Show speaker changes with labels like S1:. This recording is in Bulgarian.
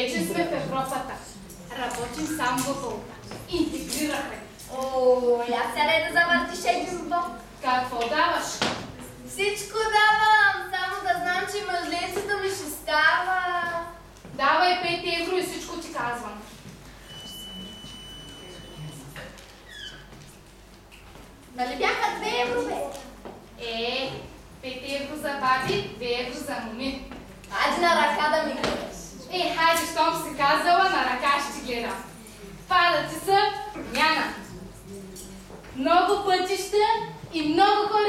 S1: Вече сме в Европата. Работим само във вълта. Интегрирахме.
S2: Я сядай да завъртиш един боб.
S1: Какво даваш?
S2: Всичко давам, само да знам, че мъжленцето ми ще става.
S1: Давай 5 евро и всичко ти казвам.
S2: Нали бяха 2 евро, бе?
S1: 5 евро за баби, 2 евро за моми.
S2: Хайде на ръка да ми гледаш.
S1: Хайде, щом си казала, на ръка ще гледам. Пада ти са промяна. Много пътища и много хора